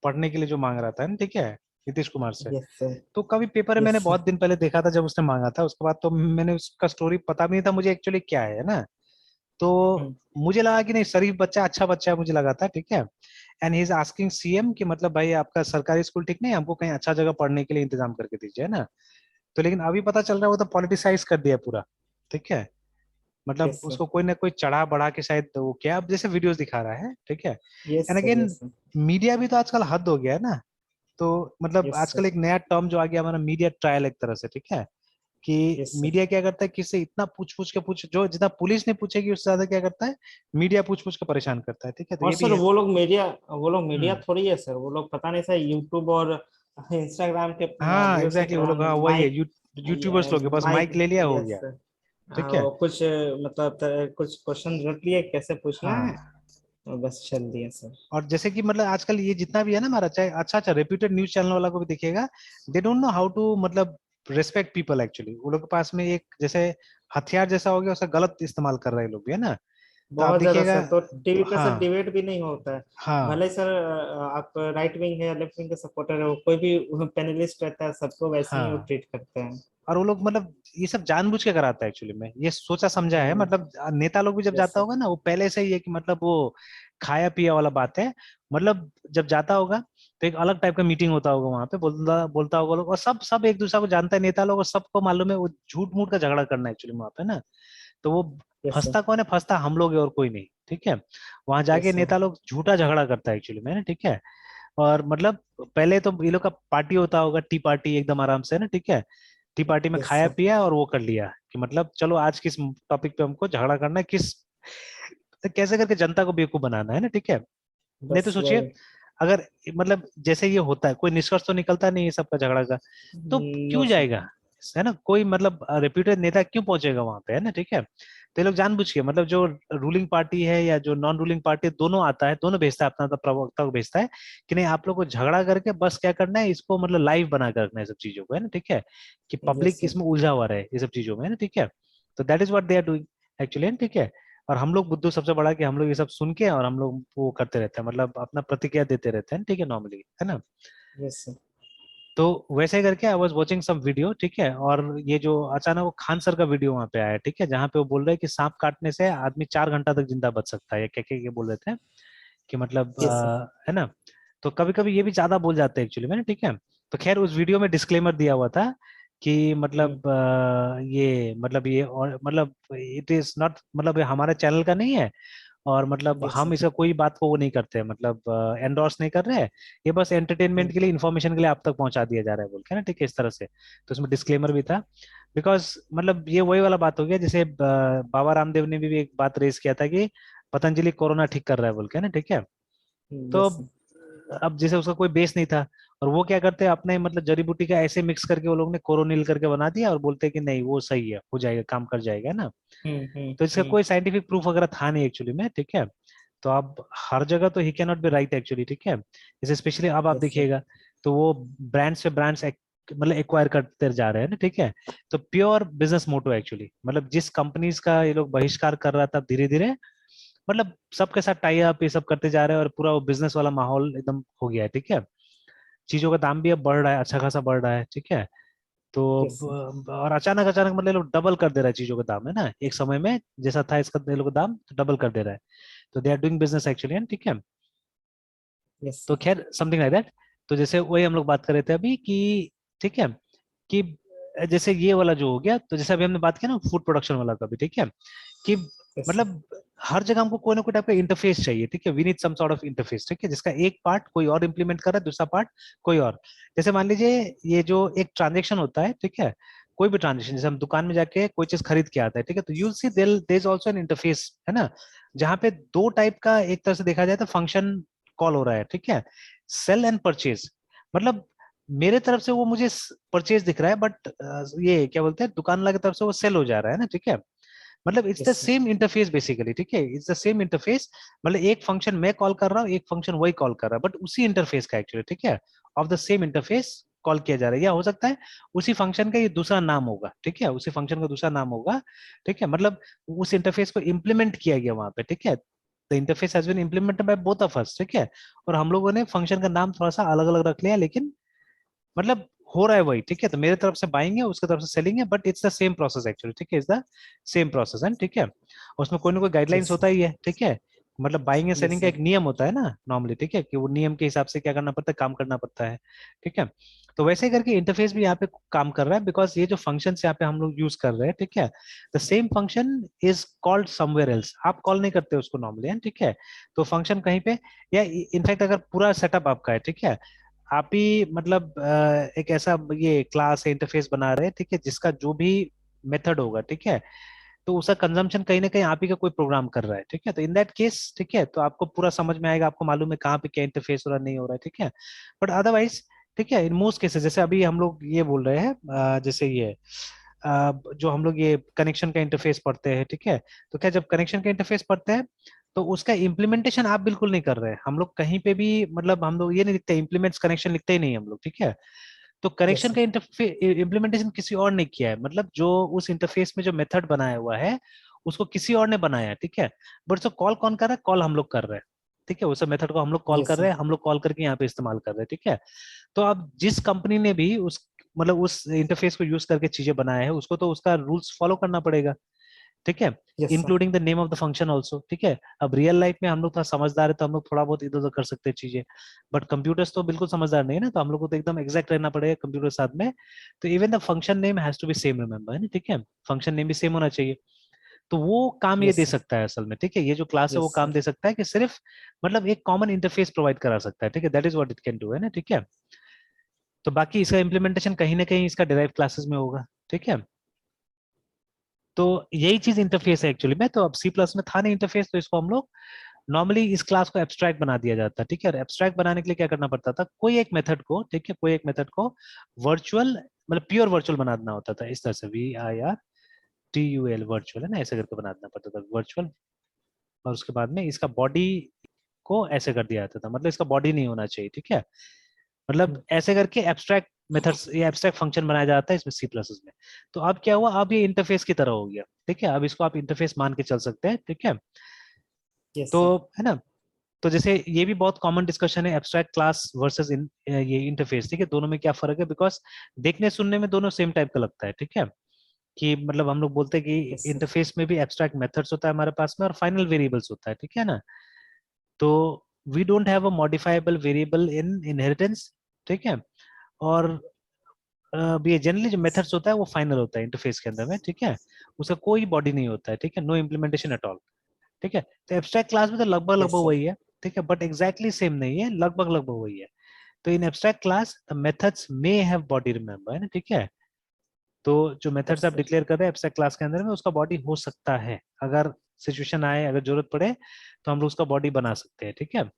पढ़ने के लिए जो मांग रहा था ना, ठीक है, नीतीश कुमार से। Yes sir. तो कभी पेपर में यस मैंने सर। बहुत दिन पहले देखा था जब उसने मांगा था, उसके बाद तो मैंने उसका स्टोरी पता भी नहीं था मुझे एक्चुअली क्या है ना। तो मुझे लगा कि नहीं, शरीफ बच्चा, अच्छा बच्चा है, मुझे लगा था, ठीक है। And he is asking CM कि मतलब भाई आपका सरकारी स्कूल ठीक नहीं है, हमको कहीं अच्छा जगह पढ़ने के लिए इंतजाम करके दीजिए, है ना। तो लेकिन अभी पता चल रहा है वो तो पॉलिटिसाइज कर दिया पूरा, ठीक है। मतलब यस सर। उसको कोई ना कोई चढ़ा बढ़ा के शायद वो क्या, अब जैसे वीडियोस दिखा रहा है, ठीक है। Yes and sir. Again yes sir. Media भी तो आजकल हद हो गया है ना। तो मतलब यस आजकल सर। एक नया टर्म जो आ गया हमारा, मीडिया ट्रायल, एक तरह से, ठीक है। कि यस सर। मीडिया क्या करता है, किससे इतना पूछ पूछ के पूछ, जो जितना पुलिस नहीं पूछेगी उससे ज्यादा क्या करता है, मीडिया पूछ पूछ के परेशान करता है, ठीक है। तो और ये भी सर है। वो लोग मीडिया हम्म। थोड़ी है सर, वो लोग पता नहीं सर यूट्यूब और इंस्टाग्राम के हाँ व्यूज के एग्जैक्टली, वो लोग, हाँ वही है, माइक, यूट्यूबर्स लोग हैं, बस माइक। माइक ले लिया, हो यस गया, सर। ठीक है। वो कुछ मतलब कुछ क्वेश्चन रख लिए कैसे पूछना है, हाँ, और बस चल दिया सर। और जैसे कि मतलब आजकल ये जितना भी है ना हमारा, चाहे अच्छा अच्छा रेप्यूटेड न्यूज चैनल वाला को भी देखिएगा, they don't know how to मतलब रेस्पेक्ट पीपल एक्चुअली। वो लोग के पास में एक जैसे हथियार जैसा हो गया, उसका गलत इस्तेमाल कर रहे हैं लोग भी, है ना। तो आप बहुत ज्यादा देखिएगा। सर, तो टीवी पे सर हाँ डिबेट भी नहीं होता है। हाँ भले सर आप राइट विंग है या लेफ्ट विंग के सपोर्टर है, वो कोई भी पैनलिस्ट रहता है सबको वैसे ही वो हाँ। ट्रीट करते हैं। और वो लोग मतलब ये सब जानबूझ के कराता है एक्चुअली में, ये सोचा समझा है। हम्म। मतलब नेता लोग भी जब यस जाता सर। होगा ना, वो पहले से ही है कि मतलब वो खाया पिया वाला बात है। मतलब जब जाता होगा तो एक अलग टाइप का मीटिंग होता होगा वहां पे, बोलता बोलता होगा लोग, और सब सब एक दूसरे को जानता है नेता लोग, और सबको मालूम है वो झूठ मूठ का झगड़ा करना है एक्चुअली वहां पे ना। तो वो यस सर। फंसता कौन है, फंसता हम लोग है और कोई नहीं, ठीक है। वहां जाके यस सर। नेता लोग झूठा झगड़ा करता है एक्चुअली में ना, ठीक है। और मतलब पहले तो ये लोग का पार्टी होता होगा, टी पार्टी, एकदम आराम से ना, ठीक है। टी पार्टी में यस खाया सर। पिया और वो कर लिया कि मतलब चलो आज किस टॉपिक पे हमको झगड़ा करना है, किस कैसे करके जनता को बेवकूफ बनाना है ना, ठीक है। नहीं तो बस सोचिए, वही। अगर मतलब जैसे ये होता है, कोई निष्कर्ष तो निकलता नहीं है सबका झगड़ा का, तो नो क्यों सर। जाएगा, है ना। कोई मतलब रेप्यूटेड नेता क्यों पहुंचेगा वहां पे, है ना, ठीक है। तो ये लोग जानबूझ के मतलब जो रूलिंग पार्टी है या जो नॉन रूलिंग पार्टी, दोनों आता है, दोनों भेजता है अपना अपना प्रवक्ता को भेजता है कि नहीं आप लोग को झगड़ा करके बस क्या करना है, इसको मतलब लाइव बना कर रखना है सब चीजों को, है ना, ठीक है। कि यस पब्लिक सर। इसमें उलझा हुआ रहे ये सब चीजों में, है ना, ठीक है। तो that is what they are doing actually, ठीक है। और हम लोग बुद्धू सबसे बड़ा कि हम लोग ये सब सुन के और हम लोग वो करते रहते हैं, मतलब अपना प्रतिक्रिया देते रहते हैं, ठीक है, नॉर्मली, है ना। Yes sir. तो वैसे करके I was watching some video, ठीक है। और ये जो अचानक वो खान सर का वीडियो वहां पे आया, ठीक है, जहाँ पे वो बोल रहे हैं कि सांप काटने से आदमी 4 घंटा तक जिंदा बच सकता है, या क्या क्या ये बोल रहे थे कि मतलब यस सर। है ना। तो कभी कभी ये भी ज्यादा बोल जाते हैं एक्चुअली में ना, ठीक है। तो खैर उस वीडियो में डिस्क्लेमर दिया हुआ था कि मतलब ये मतलब ये और मतलब इट इज नॉट, मतलब ये हमारे चैनल का नहीं है, और मतलब यस हम सर। इसका कोई बात को वो नहीं करते, मतलब एंडोर्स नहीं कर रहे हैं। ये बस एंटरटेनमेंट के लिए, इन्फॉर्मेशन के लिए आप तक पहुंचा दिया जा रहा है बोल के ना, ठीक है, इस तरह से। तो उसमें डिस्क्लेमर भी था। बिकॉज मतलब ये वही वाला बात हो गया, जैसे बाबा रामदेव ने भी एक बात रेज किया था कि पतंजलि कोरोना ठीक कर रहा है बोल के ना, ठीक है। तो यस सर। अब जैसे उसका कोई बेस नहीं था, और वो क्या करते हैं अपने मतलब जड़ी बूटी का ऐसे मिक्स करके वो लोग ने कोरोनिल करके बना दिया, और बोलते हैं कि नहीं वो सही है, हो जाएगा, काम कर जाएगा, है ना। तो इसका कोई साइंटिफिक प्रूफ वगैरह था नहीं एक्चुअली में, ठीक है। तो अब हर जगह तो he can not be right actually, ठीक है। जैसे स्पेशली अब आप यस सर। देखिएगा, तो वो ब्रांड्स पे ब्रांड्स मतलब एक्वायर करते जा रहे हैं ना, ठीक है। तो प्योर बिजनेस मोटो एक्चुअली, मतलब जिस कंपनीज का ये लोग बहिष्कार कर रहा था धीरे धीरे, मतलब सबके साथ टाई अप ये सब करते जा रहे हैं, और पूरा वो बिजनेस वाला माहौल एकदम हो गया है, ठीक है। चीजों का दाम भी अब बढ़ रहा है, अच्छा खासा बढ़ रहा है, ठीक है। तो यस सर। और अचानक अचानक मतलब ये लोग डबल कर दे रहा है चीजों का दाम, है ना, एक समय में जैसा था इसका ये लोग का दाम तो डबल कर दे रहा है। तो they are doing business actually, ठीक है। यस तो खैर समथिंग लाइक दैट। तो जैसे वही हम लोग बात कर रहे थे अभी कि, ठीक है, कि जैसे ये वाला जो हो गया, तो जैसे अभी हमने बात किया ना फूड प्रोडक्शन वाला का भी, ठीक है, कि सर। मतलब हर जगह हमको कोई ना कोई टाइप का इंटरफेस चाहिए, ठीक है। We need some sort of interface, ठीक है, जिसका एक पार्ट कोई और इंप्लीमेंट कर रहा है, दूसरा पार्ट कोई और। जैसे मान लीजिए ये जो एक ट्रांजेक्शन होता है, ठीक है, कोई भी ट्रांजेक्शन, जैसे हम दुकान में जाके कोई चीज खरीद के आता है, ठीक है, तो you'll see there is also an interface, है ना, जहाँ पे दो टाइप का एक तरह से देखा जाए तो फंक्शन कॉल हो रहा है, ठीक है। सेल एंड परचेज, मतलब मेरे तरफ से वो मुझे परचेज दिख रहा है, बट ये क्या बोलते हैं दुकान वाला की तरफ से वो सेल हो जा रहा है ना, ठीक है। मतलब it's the yes sir. Same interface basically, ठीक है, इट्स द सेम इंटरफेस। मतलब एक फंक्शन मैं कॉल कर रहा हूँ, एक फंक्शन वही कॉल कर रहा है, बट उसी इंटरफेस का एक्चुअली, ठीक है, of the same interface call किया जा रहा है, या हो सकता है उसी फंक्शन का ये दूसरा नाम होगा, ठीक है, उसी फंक्शन का दूसरा नाम होगा, ठीक है, मतलब उस इंटरफेस को इम्प्लीमेंट किया गया वहां पे, ठीक है, the interface has been implemented by both of us, ठीक है, और हम लोगों ने फंक्शन का नाम थोड़ा सा अलग अलग रख लिया, लेकिन मतलब हो रहा है वही, ठीक है, तो मेरे तरफ से बाइंग है, उसके तरफ से सेलिंग है, but it's the same process actually, ठीक है, इट्स द सेम प्रोसेस है, ठीक है, उसमें कोई ना कोई गाइडलाइंस यस होता ही है, ठीक है, मतलब बाइंग एंड यस सेलिंग का सर। एक नियम होता है ना नॉर्मली, ठीक है, कि वो नियम के हिसाब से क्या करना पड़ता है, काम करना पड़ता है, ठीक है, तो वैसे ही करके इंटरफेस भी यहाँ पे काम कर रहा है, बिकॉज ये जो फंक्शन यहाँ पे हम लोग यूज कर रहे हैं, ठीक है, the same function is called somewhere else, आप कॉल नहीं करते उसको नॉर्मली, ठीक है, तो फंक्शन कहीं पे, या इनफैक्ट अगर पूरा सेटअप आपका है, ठीक है, आप ही मतलब एक ऐसा ये क्लास इंटरफेस बना रहे हैं, ठीक है, जिसका जो भी मेथड होगा, ठीक है, तो उसका कंजम्पशन कहीं ना कहीं आप ही का कोई प्रोग्राम कर रहा है, ठीक है, तो इन दैट केस, ठीक है, तो आपको पूरा समझ में आएगा, आपको मालूम है कहाँ पे क्या इंटरफेस हो रहा नहीं हो रहा है, ठीक है, बट अदरवाइज, ठीक है, इन मोस्ट केसेस जैसे अभी हम लोग ये बोल रहे हैं, जैसे ये जो हम लोग ये कनेक्शन का इंटरफेस पढ़ते हैं, ठीक है, तो क्या जब कनेक्शन का इंटरफेस पढ़ते हैं तो उसका इम्प्लीमेंटेशन आप बिल्कुल नहीं कर रहे हैं, हम लोग कहीं पे भी, मतलब हम लोग ये नहीं लिखते इम्प्लीमेंट्स कनेक्शन, लिखते ही नहीं हम लोग, ठीक है, तो यस कनेक्शन सर। का इंटरफेस इम्प्लीमेंटेशन किसी और ने किया है, मतलब जो उस इंटरफेस में जो मेथड बनाया हुआ है उसको किसी और ने बनाया है, ठीक है, बट उसको कॉल कौन कर रहा है, कॉल हम लोग कर रहे हैं, ठीक है, उस मेथड को हम लोग कॉल यस कर रहे सर। हैं, हम लोग कॉल करके यहाँ पे इस्तेमाल कर रहे हैं, ठीक है, तो अब जिस कंपनी ने भी उस मतलब उस इंटरफेस को यूज करके चीजें बनाया है उसको तो उसका रूल्स फॉलो करना पड़ेगा, ठीक है, yes sir. Including the name of the function also, ठीक है, अब रियल लाइफ में हम लोग थोड़ा समझदार है तो हम लोग थोड़ा बहुत इधर उधर कर सकते हैं चीजें, बट कंप्यूटर्स तो बिल्कुल समझदार नहीं है ना, तो हम लोग को तो एकदम एग्जैक्ट रहना पड़ेगा कंप्यूटर के साथ में, तो even the function name has to be same, remember, है ना, ठीक है, फंक्शन नेम भी सेम होना चाहिए, तो वो काम ये यस दे सर। सकता है असल में, ठीक है, ये जो क्लास है वो यस काम सर। दे सकता है कि सिर्फ मतलब एक कॉमन इंटरफेस प्रोवाइड करा सकता है, ठीक है, that is what it can do, है ना, ठीक है, तो बाकी इसका इम्प्लीमेंटेशन कहीं ना कहीं इसका डिराइव क्लासेस में होगा, ठीक है, तो यही चीज इंटरफेस है एक्चुअली में, तो अब सी प्लस में था नहीं इंटरफेस, तो इसको हम लोग नॉर्मली इस क्लास को एब्स्ट्रैक्ट बना दिया जाता है, ठीक है, और एब्स्ट्रैक्ट बनाने के लिए क्या करना पड़ता था, कोई एक मेथड को, ठीक है, कोई एक मेथड को वर्चुअल मतलब प्योर वर्चुअल बना देना होता था, इस तरह से VIRTUL वर्चुअल, है ना, ऐसे करके बना देना पड़ता था वर्चुअल, और उसके बाद में इसका बॉडी को ऐसे कर दिया जाता था, मतलब इसका बॉडी नहीं होना चाहिए, ठीक है, मतलब ऐसे करके एब्स्ट्रैक्ट मेथड्स या एब्स्ट्रैक्ट फंक्शन बनाया जाता है इसमें सी प्लस में, तो अब क्या हुआ, अब ये इंटरफेस की तरह हो गया, ठीक है, अब इसको आप इंटरफेस मान के चल सकते हैं, ठीक है, यस तो सर। है ना, तो जैसे ये भी बहुत कॉमन डिस्कशन है, एब्स्ट्रैक्ट क्लास वर्सेस ये इंटरफेस, ठीक है, दोनों में क्या फर्क है, बिकॉज देखने सुनने में दोनों सेम टाइप का लगता है, ठीक है, कि मतलब हम लोग बोलते हैं कि यस सर। इंटरफेस में भी एब्स्ट्रैक्ट मेथड्स होता है हमारे पास में और फाइनल वेरिएबल्स होता है, ठीक है ना, तो we don't have a modifiable variable in inheritance, ठीक है, और ये जनरली जो मेथड्स होता है वो फाइनल होता है इंटरफेस के अंदर में, ठीक है, उसका कोई बॉडी नहीं होता है, ठीक है, नो इम्प्लीमेंटेशन एट ऑल, ठीक है, तो एब्स्ट्रैक्ट क्लास में तो लगभग यस लगभग सर। वही है, ठीक है, बट एग्जैक्टली सेम नहीं है, लगभग लगभग वही है, तो in abstract class the methods may have body, remember, है ना, ठीक है, तो जो मेथड्स यस आप सर। डिक्लेयर कर रहे हैं एब्स्ट्रैक्ट क्लास के अंदर में उसका बॉडी हो सकता है, अगर सिचुएशन आए, अगर जरूरत पड़े तो हम लोग उसका बॉडी बना सकते हैं, ठीक है,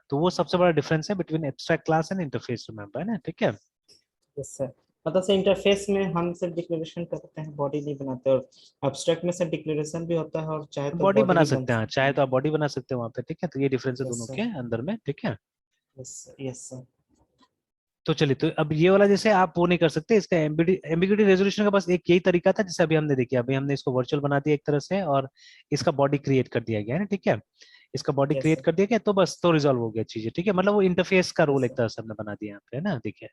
तो वो सबसे बड़ा डिफरेंस है between abstract class and interface, remember, है ना, ठीक है, यस सर। मतलब सर इंटरफेस में हम सिर्फ डिक्लेरेशन करते हैं, बॉडी नहीं बनाते, और एब्स्ट्रैक्ट में सर डिक्लेरेशन भी होता है और चाहे तो बॉडी बॉडी बना भी बन सकते हैं, सकते चाहे हैं। तो आप बॉडी बना सकते हैं वहां पे, ठीक है, तो ये डिफरेंस है यस दोनों के सर। अंदर में, ठीक है, यस सर। Yes sir. तो चलिए, तो अब ये वाला जैसे आप वो नहीं कर सकते, इसका एम्बिग्यूटी रेजोल्यूशन का बस एक यही तरीका था, जैसे अभी हमने देखिए, अभी हमने इसको वर्चुअल बना दिया एक तरह से, और इसका बॉडी क्रिएट कर दिया गया है ना, ठीक है, इसका बॉडी यस क्रिएट सर। कर दिया गया, तो बस तो रिजॉल्व हो गया चीजें, ठीक है, मतलब वो इंटरफेस का रोल यस एक सर। तरह से हमने बना दिया यहाँ पे, है ना, देखिए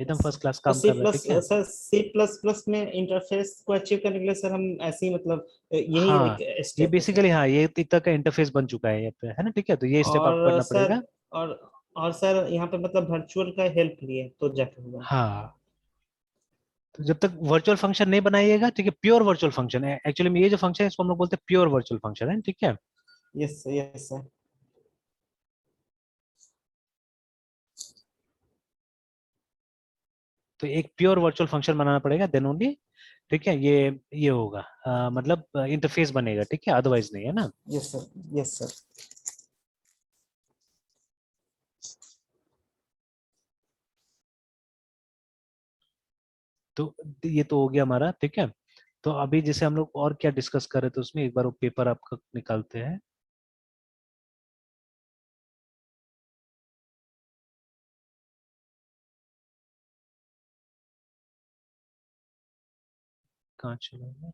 एकदम यस सर। फर्स्ट क्लास तो काम सी कर रहा है, प्लस ठीक है, सर, सी प्लस प्लस में इंटरफेस को अचीव करने के लिए सर हम ऐसे ही मतलब यही हाँ, एक ये स्टेप है सर। बेसिकली हाँ ये एक तरह का इंटरफेस बन चुका है ये पे, है ना, ठीक है, तो ये स्टेप आपको और करना सर पड़ेगा, और और सर यहाँ पे मतलब वर्चुअल का हेल्प लिए तो जाके होगा। हाँ, तो जब तक वर्चुअल फंक्शन नहीं बनाइएगा, ठीक है, प्योर वर्चुअल फंक्शन है एक्चुअली में, ये जो फंक्शन है इसको हम लोग बोलते हैं प्योर वर्चुअल फंक्शन है, ठीक है, यस सर। Yes sir. तो एक प्योर वर्चुअल फंक्शन बनाना पड़ेगा, देन ओनली, ठीक है, ये होगा, मतलब इंटरफेस बनेगा, ठीक है, अदरवाइज नहीं, है ना, यस सर। Yes sir. तो ये तो हो गया हमारा, ठीक है, तो अभी जैसे हम लोग और क्या डिस्कस कर रहे थे उसमें एक बार वो पेपर आपका निकालते हैं, कहाँ चला गया?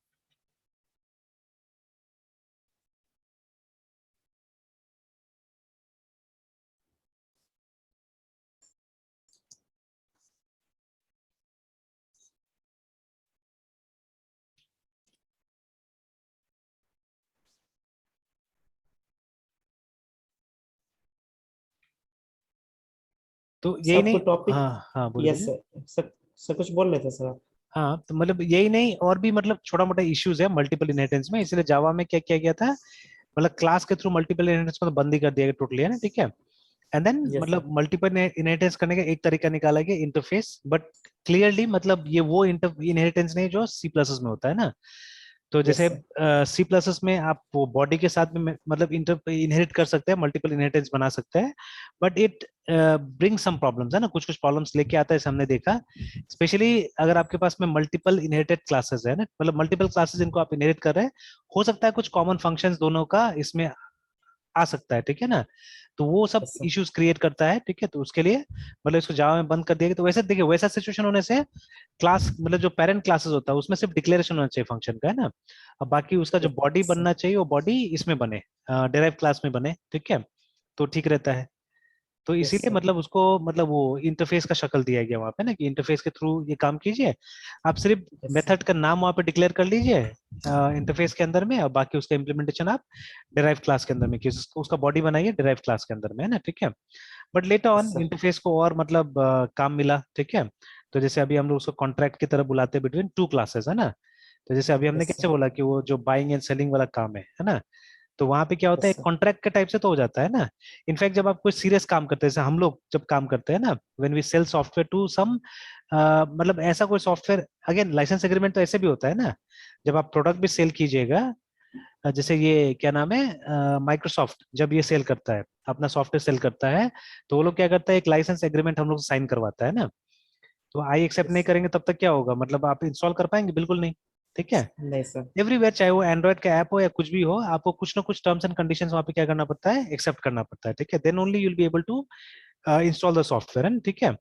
तो यही सब नहीं, टॉपिक। हाँ हाँ बोलिए यस बोलिए। सर, सर कुछ बोल रहे थे सर आप? हाँ तो मतलब यही नहीं, और भी मतलब छोटा मोटा इश्यूज है मल्टीपल इनहेरिटेंस में, इसलिए जावा में क्या किया गया था, मतलब क्लास के थ्रू मल्टीपल इनहेरिटेंस को तो बंद ही कर दिया गया टोटली, है ना, ठीक है। And then yes sir. मतलब मल्टीपल इनहेरिटेंस करने का एक तरीका निकाला गया, इंटरफेस, बट क्लियरली मतलब ये वो इनहेरिटेंस नहीं जो सी प्लस में होता है ना। तो यस जैसे सर। सी प्लस में आप वो बॉडी के साथ में मतलब इनहेरिट कर सकते हैं, मल्टीपल इनहेरिटेंस बना सकते हैं, but it bring some problems, है ना, कुछ कुछ प्रॉब्लम्स लेके आता है, जैसे हमने देखा। स्पेशली अगर आपके पास में मल्टीपल इनहेरिटेड क्लासेस है ना, मतलब मल्टीपल क्लासेस जिनको आप इनहेरिट कर रहे हैं, हो सकता है कुछ कॉमन फंक्शंस दोनों का इसमें आ सकता है, ठीक है ना। तो वो सब यस सर। इश्यूज क्रिएट करता है, ठीक है, तो उसके लिए मतलब इसको जावा में बंद कर दिया गया। तो वैसे देखिए, वैसा सिचुएशन होने से क्लास मतलब जो पेरेंट क्लासेस होता है उसमें सिर्फ डिक्लेरेशन होना चाहिए फंक्शन का, है ना। अब बाकी उसका जो बॉडी यस सर। बनना चाहिए वो बॉडी इसमें बने, डेराइव क्लास में बने, ठीक है, तो ठीक रहता है। तो यस इसीलिए सर। मतलब उसको मतलब वो इंटरफेस का शक्ल दिया गया वहां पे ना, कि इंटरफेस के थ्रू ये काम कीजिए। आप सिर्फ यस सर। मेथड का नाम वहां पे डिक्लेयर कर लीजिए इंटरफेस के अंदर में, और बाकी उसका इम्प्लीमेंटेशन आप डिराइव क्लास के अंदर में कीजिए, उसका बॉडी बनाइए डिराइव क्लास के अंदर में, है ना, ठीक है। But later yes on sir. Interface को और मतलब काम मिला, ठीक है। तो जैसे अभी हम लोग उसको कॉन्ट्रैक्ट की तरह बुलाते हैं बिटवीन टू क्लासेस, है ना। तो जैसे अभी हमने यस कैसे सर। बोला कि वो जो बाइंग एंड सेलिंग वाला काम है ना, तो वहां पे क्या होता है, यस एक सर। कॉन्ट्रैक्ट के टाइप से तो हो जाता है ना। इनफैक्ट जब आप कोई सीरियस काम करते हैं, जैसे हम लोग जब काम करते हैं ना, when we sell software to some, मतलब ऐसा कोई सॉफ्टवेयर, अगेन लाइसेंस एग्रीमेंट तो ऐसे भी होता है ना, जब आप प्रोडक्ट भी सेल कीजिएगा, जैसे ये क्या नाम है, माइक्रोसॉफ्ट जब ये सेल करता है, अपना सॉफ्टवेयर सेल करता है, तो वो लोग क्या करता है, एक लाइसेंस एग्रीमेंट हम लोग साइन करवाता है ना। तो आई एक्सेप्ट यस नहीं सर। करेंगे तब तक क्या होगा, मतलब आप इंस्टॉल कर पाएंगे, बिल्कुल नहीं, ठीक है। नहीं सर। एवरीवेयर, चाहे वो एंड्रॉइड का ऐप हो या कुछ भी हो, आपको कुछ ना कुछ टर्म्स एंड कंडीशंस वहाँ पे क्या करना पड़ता है, एक्सेप्ट करना पड़ता है, ठीक है, then only you will be able to install the software, है, ठीक है।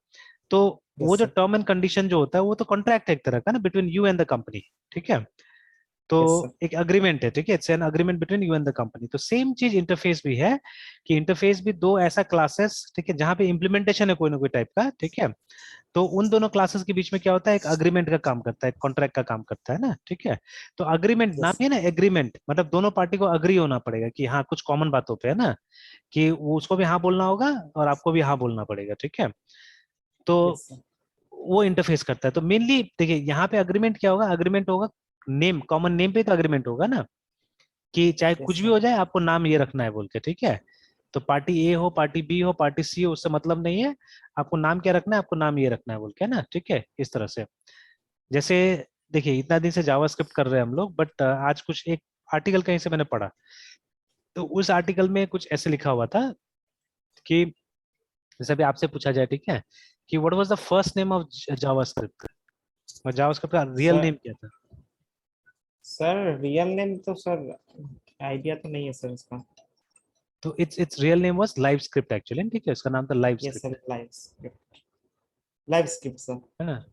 तो वो यस जो सर। टर्म एंड कंडीशन जो होता है वो तो कॉन्ट्रैक्ट है एक तरह का ना, between you and the company, ठीक है। तो यस सर। एक अग्रीमेंट है, ठीक है, it's an agreement between you and the company. तो सेम चीज इंटरफेस भी है, कि इंटरफेस भी दो ऐसा क्लासेस, ठीक है, जहाँ पे इम्प्लीमेंटेशन है कोई ना कोई टाइप का, ठीक है। तो उन दोनों क्लासेस के बीच में क्या होता है, एक अग्रीमेंट का काम करता है, एक कॉन्ट्रैक्ट का काम करता है ना, ठीक है। तो अग्रीमेंट नाम यस ही है ना, एग्रीमेंट, मतलब दोनों पार्टी को अग्री होना पड़ेगा कि हाँ कुछ कॉमन बातों पे, है ना, कि वो उसको भी हाँ बोलना होगा और आपको भी हाँ बोलना पड़ेगा, ठीक है। तो यस सर। वो इंटरफेस करता है। तो मेनली देखिए यहाँ पे अग्रीमेंट क्या होगा, अग्रीमेंट होगा नेम, कॉमन नेम पे तो अग्रीमेंट होगा ना, कि चाहे यस कुछ भी सर। हो जाए आपको नाम ये रखना है बोल के, ठीक है। तो पार्टी ए हो, पार्टी बी हो, पार्टी सी हो, उससे मतलब नहीं है, आपको नाम क्या रखना है, आपको नाम ये रखना है बोल के, है ना, ठीक है, इस तरह से। जैसे देखिए इतना दिन से जावास्क्रिप्ट कर रहे हैं हम लोग, बट आज कुछ एक आर्टिकल कहीं से मैंने पढ़ा, तो उस आर्टिकल में कुछ ऐसे लिखा हुआ था कि जैसे अभी आपसे पूछा जाए, ठीक है, कि what was the first name of JavaScript, और जावास्क्रिप्ट का रियल सर, नेम क्या था। सर रियल नेम तो सर आइडिया तो नहीं है सर इसका। तो it's real name was live script actually, ठीक है, उसका नाम था live yes script, sir, live script. Live script sir. है ना,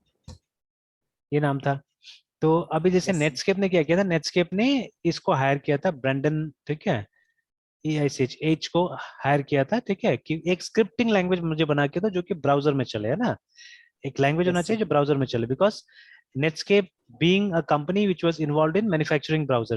ये नाम था। तो अभी जैसे यस सर। नेटस्केप ने क्या किया था, नेटस्केप ने इसको हायर किया था, ब्रेंडन, ठीक है, EICH को हायर किया था, ठीक है, कि एक स्क्रिप्टिंग लैंग्वेज मुझे बना के दो जो कि ब्राउजर में चले, है ना, एक लैंग्वेज होना यस सर। चाहिए जो ब्राउजर में चले, because Netscape being a company which was involved in manufacturing browser,